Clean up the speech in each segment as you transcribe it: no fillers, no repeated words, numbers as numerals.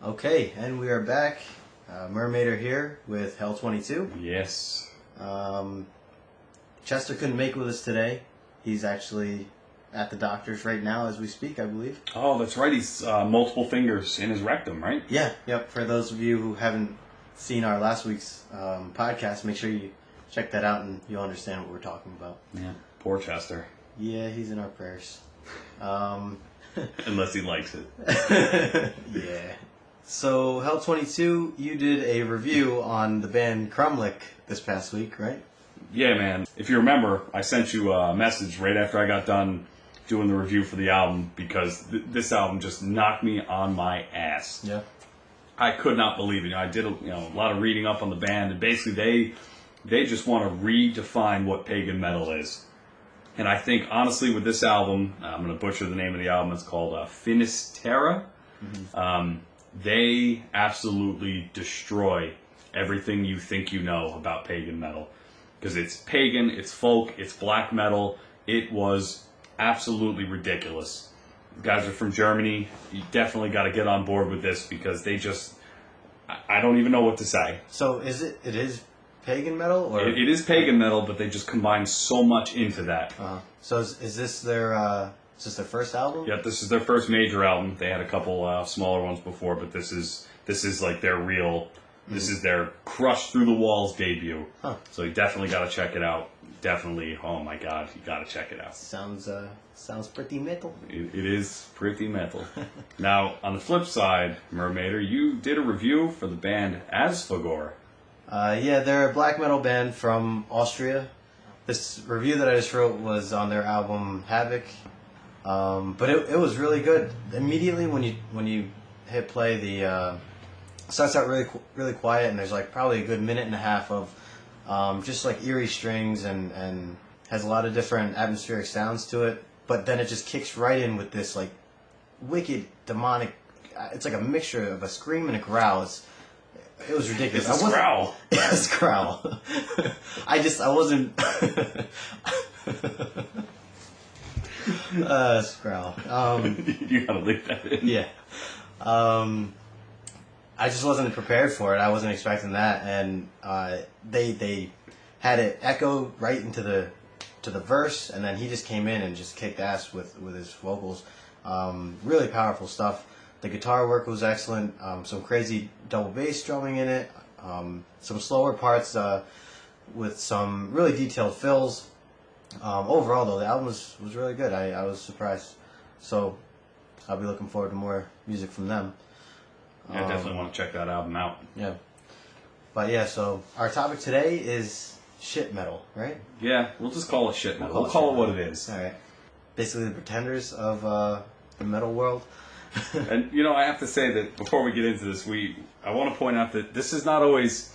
Okay, and we are back. Murmaider here with Hell 22. Yes. Chester couldn't make it with us today. He's actually at the doctor's right now as we speak, I believe. Oh, that's right. He's multiple fingers in his rectum, right? Yeah, yep. For those of you who haven't seen our last week's podcast, make sure you check that out and you'll understand what we're talking about. Yeah. Poor Chester. Yeah, he's in our prayers. Unless he likes it. Yeah. So, Hell 22, you did a review on the band Kromlek this past week, right? Yeah, man. If you remember, I sent you a message right after I got done doing the review for the album because this album just knocked me on my ass. Yeah. I could not believe it. I did a lot of reading up on the band, and basically they just want to redefine what pagan metal is. And I think, honestly, with this album, I'm going to butcher the name of the album. It's called Finisterra. Mm-hmm. They absolutely destroy everything you think you know about pagan metal. Because it's pagan, it's folk, it's black metal. It was absolutely ridiculous. The guys are from Germany. You definitely got to get on board with this because they just... I don't even know what to say. So it is pagan metal? Or It is pagan metal, but they just combine so much into that. So is this their first album? Yep, this is their first major album. They had a couple smaller ones before, but this is like their real... This is their Crush Through the Walls debut. Huh. So you definitely got to check it out. Definitely, oh my god, you got to check it out. Sounds pretty metal. It is pretty metal. Now, on the flip side, Murmaider, you did a review for the band Asphagor. Yeah, they're a black metal band from Austria. This review that I just wrote was on their album Havoc. But it was really good. Immediately when you hit play, the starts out really quiet, and there's like probably a good minute and a half of just like eerie strings and has a lot of different atmospheric sounds to it. But then it just kicks right in with this like wicked demonic. It's like a mixture of a scream and a growl. It was ridiculous. It's a growl. Yeah, it's a growl. I wasn't. Growl. You gotta leave that in. Yeah. I just wasn't prepared for it. I wasn't expecting that, and they had it echo right into the verse, and then he just came in and just kicked ass with his vocals. Really powerful stuff. The guitar work was excellent. Some crazy double bass drumming in it. Some slower parts with some really detailed fills. Overall, though, the album was really good. I was surprised. So I'll be looking forward to more music from them. Yeah, I definitely want to check that album out. Yeah. But yeah, so our topic today is shit metal, right? Yeah, we'll just call it shit metal. We'll call it what it is. All right. Basically the pretenders of the metal world. And, I have to say that before we get into this, I want to point out that this is not always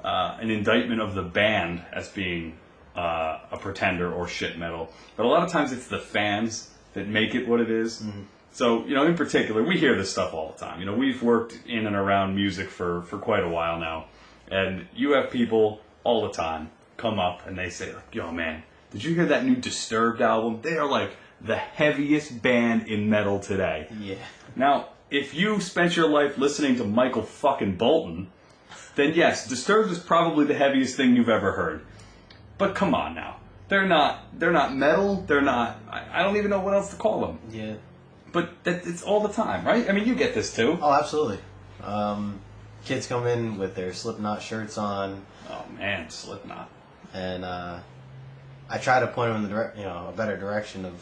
an indictment of the band as being a pretender or shit metal. But a lot of times it's the fans that make it what it is. Mm-hmm. So, in particular, we hear this stuff all the time. We've worked in and around music for quite a while now. And you have people all the time come up and they say, yo, man, did you hear that new Disturbed album? They are like the heaviest band in metal today. Yeah. Now, if you spent your life listening to Michael fucking Bolton, then yes, Disturbed is probably the heaviest thing you've ever heard. But come on now. They're not metal. They're not... I don't even know what else to call them. Yeah. But it's all the time, right? I mean, you get this too. Oh, absolutely. Kids come in with their Slipknot shirts on. Oh man, Slipknot. And I try to point them in a better direction of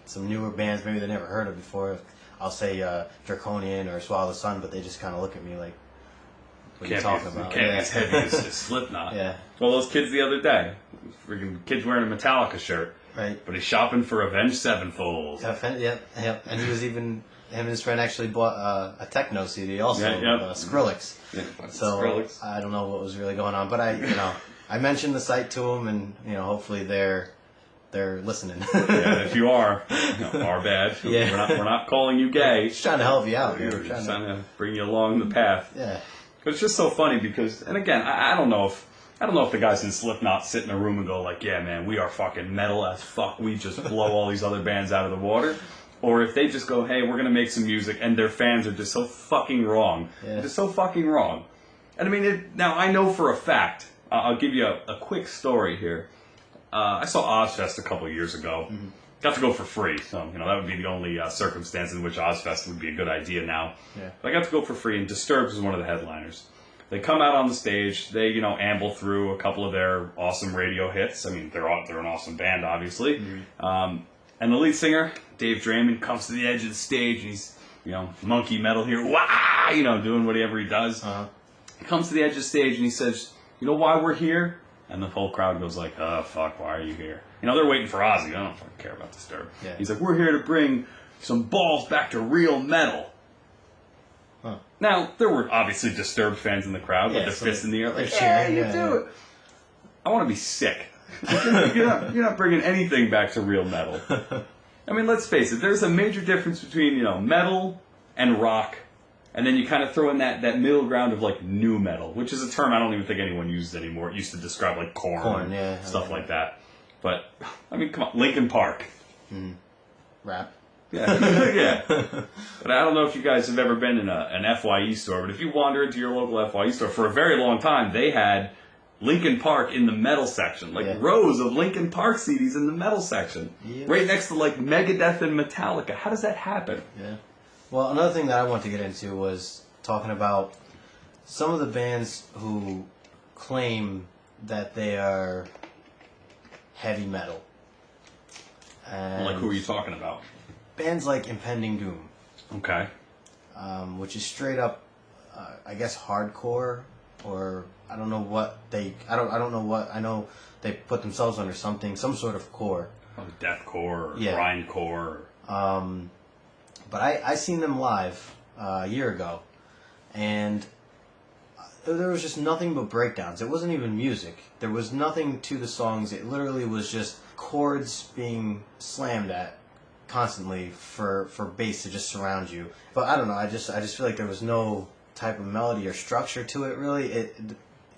some newer bands maybe they never heard of before. I'll say Draconian or Swallow the Sun, but they just kind of look at me like, what are you talking about? Can't be as heavy as Slipknot. Yeah. Well, those kids the other day, freaking kid's wearing a Metallica shirt. Right. But he's shopping for Avenged Sevenfold. Yep. And he was him and his friend actually bought a techno CD also, Skrillex. Yeah, so Skrillex. I don't know what was really going on, but I mentioned the site to him, and hopefully they're listening. Yeah, if you are, our bad. Yeah. We're not calling you gay. Just trying to help you out. We're just trying to bring you along the path. Yeah. But it's just so funny because, and again, I don't know if the guys in Slipknot sit in a room and go like, yeah, man, we are fucking metal as fuck. We just blow all these other bands out of the water. or if they just go, hey, we're going to make some music, and their fans are just so fucking wrong. Yeah. They're just so fucking wrong. And I mean, now I know for a fact, I'll give you a quick story here. I saw Ozfest a couple of years ago. Mm-hmm. Got to go for free, so that would be the only circumstance in which Ozfest would be a good idea now. Yeah. But I got to go for free, and Disturbed was one of the headliners. They come out on the stage, they amble through a couple of their awesome radio hits. I mean, they're an awesome band, obviously. Mm-hmm. And the lead singer, Dave Draymond, comes to the edge of the stage, and he's monkey metal here, wah, doing whatever he does. Uh-huh. He comes to the edge of the stage, and he says, "You know why we're here?" And the whole crowd goes like, "Oh fuck, why are you here?" They're waiting for Ozzy. I don't fucking care about Disturbed. Yeah. He's like, "We're here to bring some balls back to real metal." Huh. Now, there were obviously Disturbed fans in the crowd with their fists in the air, like, "Yeah, you do it." I want to be sick. You're not bringing anything back to real metal. I mean, let's face it. There's a major difference between metal and rock, and then you kind of throw in that middle ground of like new metal, which is a term I don't even think anyone uses anymore. It used to describe like Korn and stuff like that. But I mean, come on, Linkin Park, rap. Yeah, yeah. But I don't know if you guys have ever been in an FYE store, but if you wander into your local FYE store, for a very long time, they had Linkin Park in the metal section. Rows of Linkin Park CDs in the metal section. Yep. Right next to, like, Megadeth and Metallica. How does that happen? Yeah. Well, another thing that I wanted to get into was talking about some of the bands who claim that they are heavy metal. And like, who are you talking about? Bands like Impending Doom. Okay. Which is straight up, I guess, hardcore, or I don't know what they. I don't know what. I know they put themselves under some sort of core. Deathcore or grindcore. But I seen them live a year ago, and there was just nothing but breakdowns. It wasn't even music. There was nothing to the songs. It literally was just chords being slammed at constantly for bass to just surround you. But I don't know. I just feel like there was no type of melody or structure to it. Really,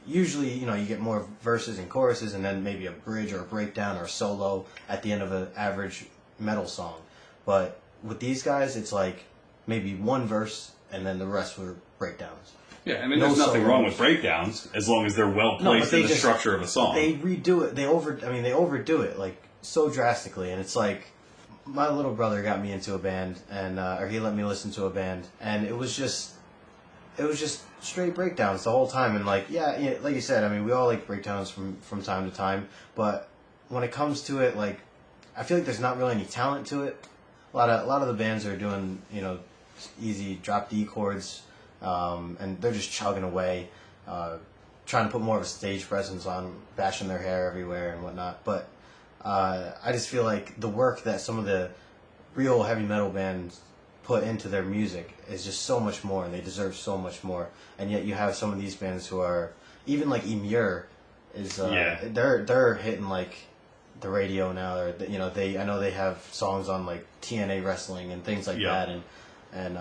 usually you get more verses and choruses, and then maybe a bridge or a breakdown or a solo at the end of an average metal song. But with these guys, it's like maybe one verse, and then the rest were breakdowns. Yeah, I mean, there's nothing wrong with breakdowns as long as they're well placed in the structure of a song. They redo it. They overdo it like so drastically, and it's like my little brother got me into a band, and or he let me listen to a band, and it was just straight breakdowns the whole time. And like like you said, I mean, we all like breakdowns from time to time, but when it comes to it, like I feel like there's not really any talent to it. A lot of the bands are doing easy drop D chords, and they're just chugging away, trying to put more of a stage presence on, bashing their hair everywhere and whatnot. But I just feel like the work that some of the real heavy metal bands put into their music is just so much more, and they deserve so much more. And yet you have some of these bands who are, even like Ymir is, they're hitting like the radio now. Or I know they have songs on like TNA wrestling and things like that, and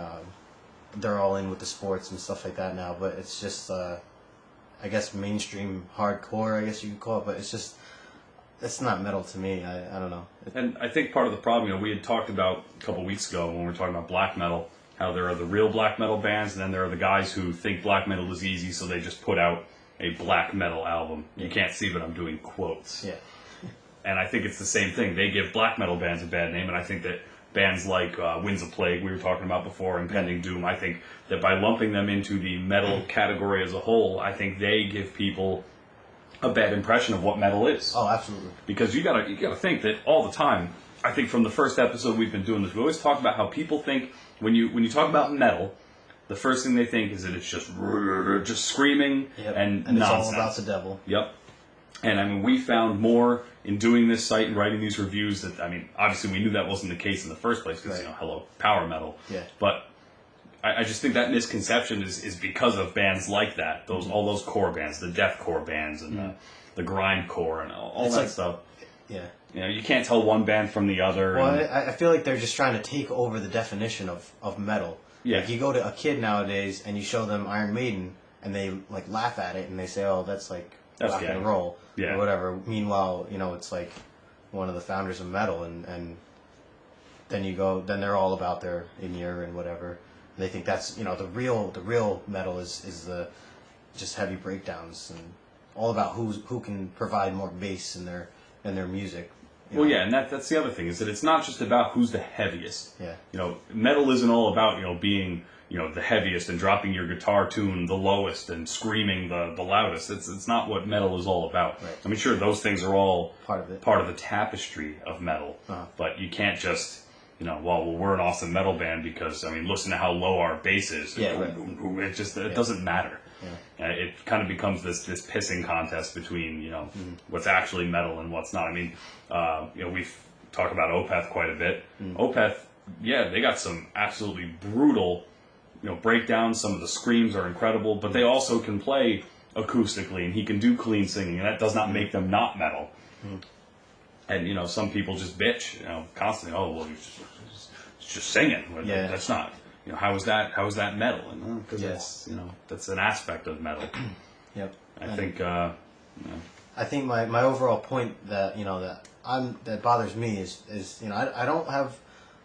they're all in with the sports and stuff like that now. But it's just I guess mainstream hardcore, I guess you could call it. But it's just, it's not metal to me. I don't know. And I think part of the problem, we had talked about a couple weeks ago when we were talking about black metal, how there are the real black metal bands, and then there are the guys who think black metal is easy, so they just put out a black metal album. You can't see, but I'm doing quotes. Yeah. And I think it's the same thing. They give black metal bands a bad name, and I think that bands like Winds of Plague, we were talking about before, Impending Doom, I think that by lumping them into the metal category as a whole, I think they give people a bad impression of what metal is. Oh, absolutely. Because you gotta think that all the time. I think from the first episode we've been doing this, we always talk about how people think when you talk about metal, the first thing they think is that it's just screaming and nonsense. It's all about the devil. Yep. And I mean, we found more in doing this site and writing these reviews that, I mean, obviously we knew that wasn't the case in the first place because, hello, power metal. Yeah. But I just think that misconception is because of bands like that. All those core bands, the deathcore bands and the grindcore and all that stuff. Yeah. You can't tell one band from the other. Well, I feel like they're just trying to take over the definition of metal. Yeah. Like you go to a kid nowadays and you show them Iron Maiden and they like laugh at it and they say, "Oh, that's like rock and roll," or whatever. Meanwhile, it's like one of the founders of metal, and then they're all about their in-ear and whatever. They think that's, the real metal is the just heavy breakdowns and all about who can provide more bass in their music. Well, yeah, and that's the other thing, is that it's not just about who's the heaviest. Yeah. Metal isn't all about, being, the heaviest and dropping your guitar tune the lowest and screaming the loudest. It's not what metal is all about. Right. I mean, sure, those things are all Part of it. part of the tapestry of metal, but you can't just, well, we're an awesome metal band because, listen to how low our bass is. Yeah, right. It doesn't matter. Yeah. It kind of becomes this pissing contest between, what's actually metal and what's not. We've talked about Opeth quite a bit. Opeth, yeah, they got some absolutely brutal, breakdowns. Some of the screams are incredible, but they also can play acoustically, and he can do clean singing, and that does not make them not metal. And, some people just bitch, constantly, oh, well, it's just singing. Yeah. That's not, how is that metal? And because that's an aspect of metal. Yep. I think, I think my overall point that that bothers me is I don't have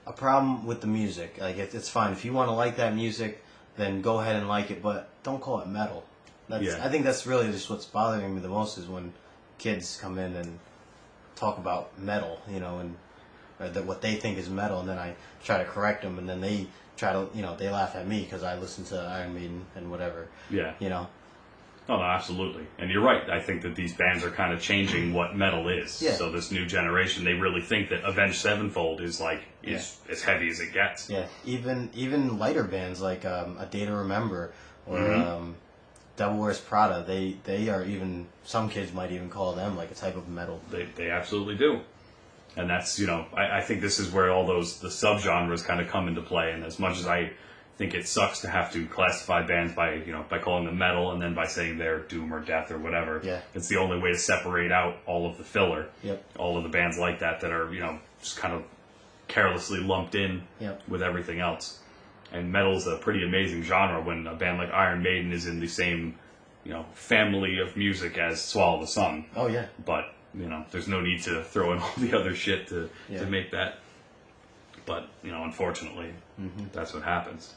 a problem with the music. Like it's fine if you want to like that music, then go ahead and like it, but don't call it metal. I think that's really just what's bothering me the most is when kids come in and talk about metal, or what they think is metal, and then I try to correct them, and then they try to they laugh at me because I listen to Iron Maiden and whatever. Yeah. Oh, no, absolutely. And you're right. I think that these bands are kind of changing what metal is. Yeah. So this new generation, they really think that Avenged Sevenfold is as heavy as it gets. Yeah. Even lighter bands like A Day to Remember or Devil Wears Prada, they are even, some kids might even call them like a type of metal. They absolutely do. And that's, I think this is where all the subgenres kind of come into play. And as much as I think it sucks to have to classify bands by calling them metal and then by saying they're doom or death or whatever. Yeah. It's the only way to separate out all of the filler. Yep. All of the bands like that are, just kind of carelessly lumped in with everything else. And metal's a pretty amazing genre when a band like Iron Maiden is in the same, family of music as Swallow the Sun. Oh yeah. But, there's no need to throw in all the other shit to make that. But, unfortunately, that's what happens.